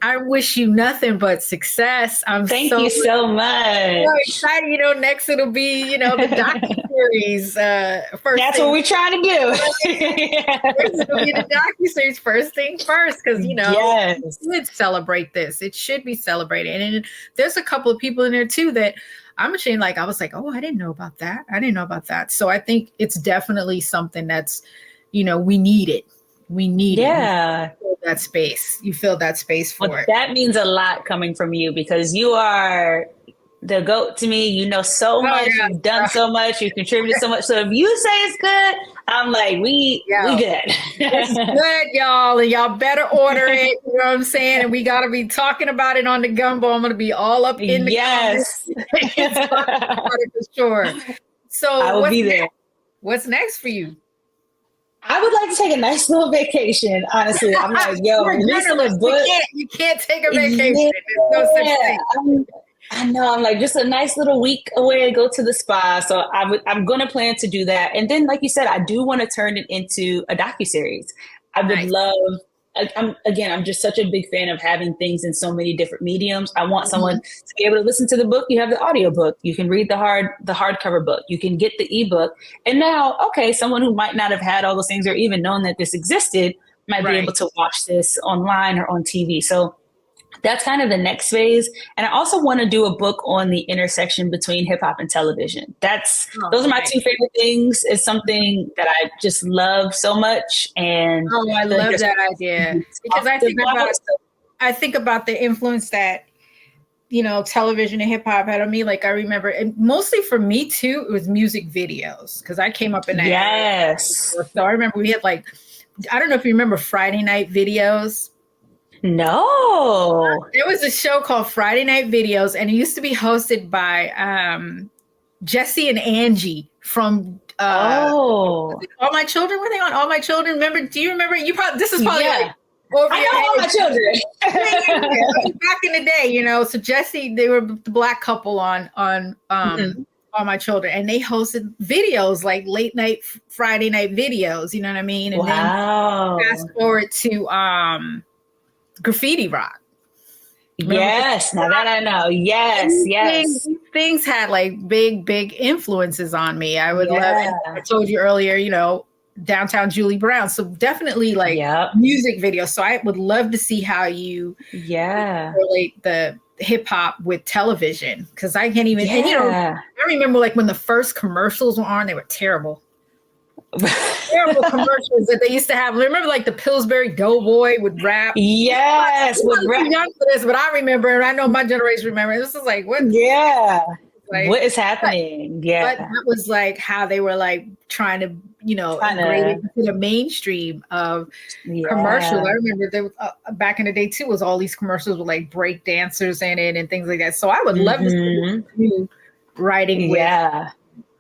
I wish you nothing but success. Thank you so much. So excited. Next it'll be, the docuseries. That's what we're trying to do. It'll be the docuseries, First Thing First, because we should celebrate this. It should be celebrated, and there's a couple of people in there too that I'm ashamed. Like I was like, oh, I didn't know about that. So I think it's definitely something that's, we need it. We need it. You feel that space. You feel that space for it. That means a lot coming from you, because you are the GOAT to me. You know so much. You've done so much. You've contributed so much. So if you say it's good, I'm like, we good. It's good, y'all. And y'all better order it. You know what I'm saying? And we got to be talking about it on the Gumbo. I'm going to be all up in the comments. For sure. So I will be there. What's next for you? I would like to take a nice little vacation, honestly. I'm like, you can't take a vacation. There's no such thing. I know. I'm like, just a nice little week away to go to the spa. So I'm going to plan to do that. And then, like you said, I do want to turn it into a docuseries. I would love, I'm just such a big fan of having things in so many different mediums. I want someone to be able to listen to the book. You have the audio book. You can read the hardcover book. You can get the ebook. And now, okay, someone who might not have had all those things or even known that this existed might be able to watch this online or on TV. So that's kind of the next phase. And I also want to do a book on the intersection between hip hop and television. Those are my two favorite things. It's something that I just love so much. And I love that idea, because I think about the influence that, you know, television and hip hop had on me. Like, I remember, and mostly for me too, it was music videos, because I came up in that. Yes. Era. So I remember we had, like, I don't know if you remember Friday Night Videos. No. There was a show called Friday Night Videos, and it used to be hosted by Jesse and Angie from All My Children. Were they on All My Children? Remember? Do you remember? This is probably like over I know All My Children. Back in the day, you know. So Jesse, they were the black couple on All My Children, and they hosted videos, like late night Friday night videos. You know what I mean? And then fast forward to Graffiti Rock. Yes, now that I know. Yes. These things had like big influences on me. I would love it. I told you earlier, you know, Downtown Julie Brown. So definitely like music videos. So I would love to see how you relate the hip hop with television, because I can't even. And, you know, I remember like when the first commercials were on, they were terrible. Terrible commercials that they used to have. Remember, like the Pillsbury Doughboy would rap. Yes, would rap. Young for this, but I remember, and I know my generation remember. This is like what? Yeah, like, what is happening? But that was like how they were like trying to, you know, integrate it into the mainstream of commercials. I remember there was back in the day too, was all these commercials with like break dancers in it and things like that. So I would love to see you writing with.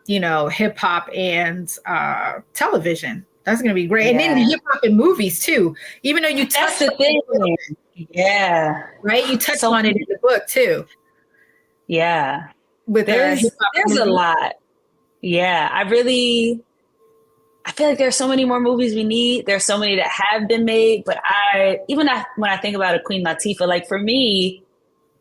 You know, hip hop and television. That's going to be great. And then hip hop and movies too. Even though you touched the thing. Right? You touched on it in the book too. Yeah. With there's a lot. Yeah. I feel like there's so many more movies we need. There's so many that have been made. But when I think about a Queen Latifah, like for me,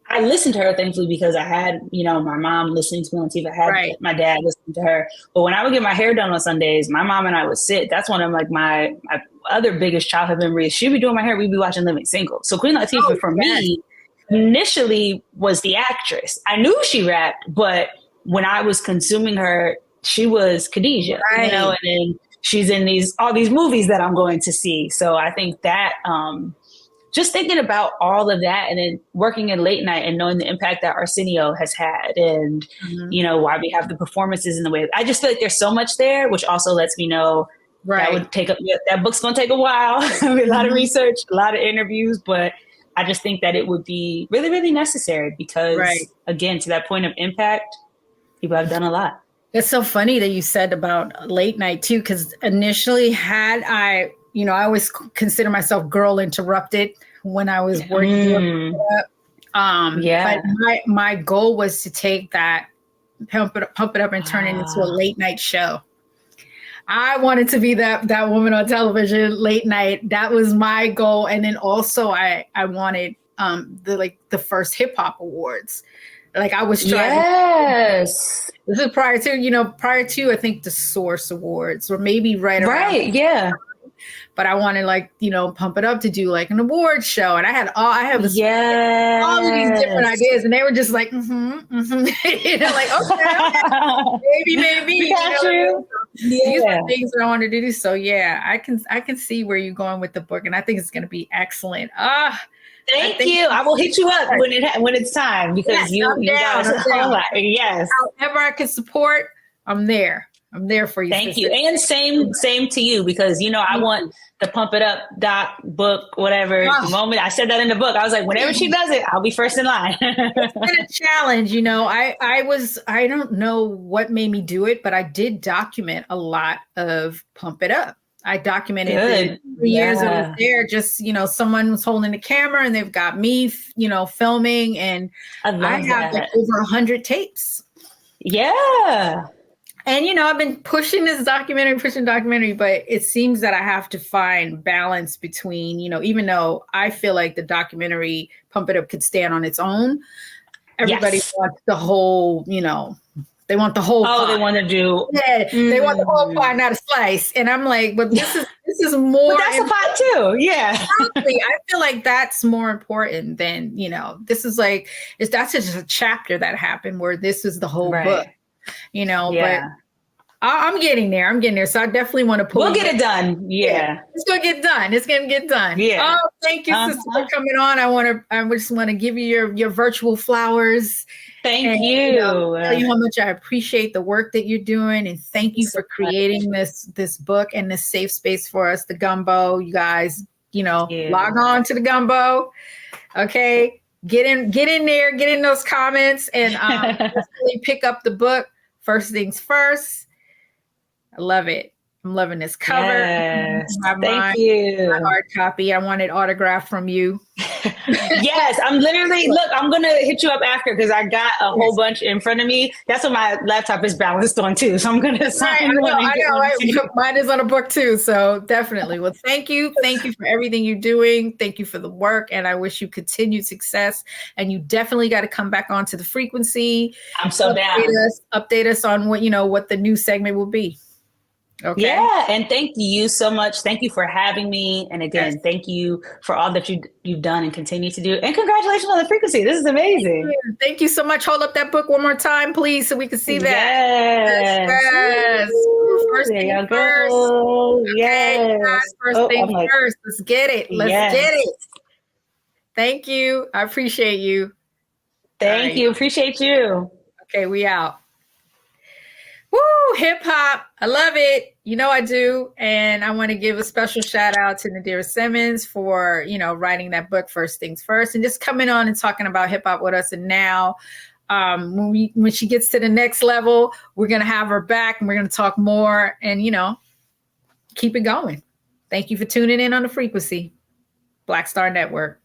I listened to her, thankfully, because I had, you know, my mom listening to me on TV. I had my dad listening to her. But when I would get my hair done on Sundays, my mom and I would sit. That's one of like my other biggest childhood memories. She'd be doing my hair. We'd be watching Living Single. So Queen Latifah for me initially was the actress. I knew she rapped, but when I was consuming her, she was Khadijah, you know, and then she's in all these movies that I'm going to see. So I think that, just thinking about all of that, and then working in late night and knowing the impact that Arsenio has had, and you know, why we have the performances in the way. I just feel like there's so much there, which also lets me know that would take that book's going to take a while, a lot of research, a lot of interviews, but I just think that it would be really, really necessary because, again, to that point of impact, people have done a lot. It's so funny that you said about late night too, because initially I always consider myself girl interrupted when I was working. But my goal was to take that, pump it up and turn it into a late night show. I wanted to be that woman on television late night. That was my goal. And then also I wanted the first hip hop awards. Like I was trying. This is prior to I think the Source Awards, or maybe right around. But I wanted pump it up to do like an award show, and I have all of these different ideas, and they were just like, like okay, maybe. These are things that I wanted to do. So I can see where you're going with the book, and I think it's going to be excellent. Thank you. I will hit you up when it's time, because you guys are like, however I can support, I'm there. I'm there for you. Thank you. And same to you, because, I want the Pump It Up doc book, whatever. The moment I said that in the book, I was like, whenever she does it, I'll be first in line. It's been a challenge. I don't know what made me do it, but I did document a lot of Pump It Up. I documented the 3 years I was there. Just, someone was holding the camera and they've got me, filming, and I have like over 100 tapes. Yeah. And, I've been pushing documentary, but it seems that I have to find balance between, even though I feel like the documentary Pump It Up could stand on its own, everybody wants the whole, they want the whole pie. They want to do. Yeah, they want the whole pie, not a slice. And I'm like, but this is more. But that's a pie too. Yeah. Exactly. I feel like that's more important than, this is like, that's just a chapter that happened where this is the whole book, but I'm getting there. So I definitely want to pull. We'll get it done. Yeah. It's going to get done. It's going to get done. Yeah. Oh, thank you, sister, for coming on. I just want to give you your virtual flowers. Thank you. Tell you how much I appreciate the work that you're doing, and thank you for creating this book and this safe space for us, the Gumbo. You guys, log on to the Gumbo. Okay, get in there, get in those comments, and definitely pick up the book. First things first. I love it. I'm loving this cover. Yes. Thank you. My hard copy. I want it autographed from you. Yes, I'm going to hit you up after because I got a whole bunch in front of me. That's what my laptop is balanced on too. So I'm going to sign one. I know, right? Mine is on a book too. So definitely. Well, thank you. Thank you for everything you're doing. Thank you for the work. And I wish you continued success. And you definitely got to come back onto the frequency. I'm so down. Update us on what the new segment will be. Okay. Yeah, and thank you so much. Thank you for having me. And again, thank you for all that you've done and continue to do. And congratulations on the frequency. This is amazing. Thank you so much. Hold up that book one more time, please, so we can see that. Yes. First thing first. Okay, yes. First thing first. Let's get it. Let's get it. Thank you. I appreciate you. Thank you. Appreciate you. Okay, we out. Woo, hip hop. I love it. I do. And I want to give a special shout out to Nadirah Simmons for, writing that book, First Things First, and just coming on and talking about hip hop with us. And now when she gets to the next level, we're going to have her back and we're going to talk more and, keep it going. Thank you for tuning in on the frequency. Black Star Network.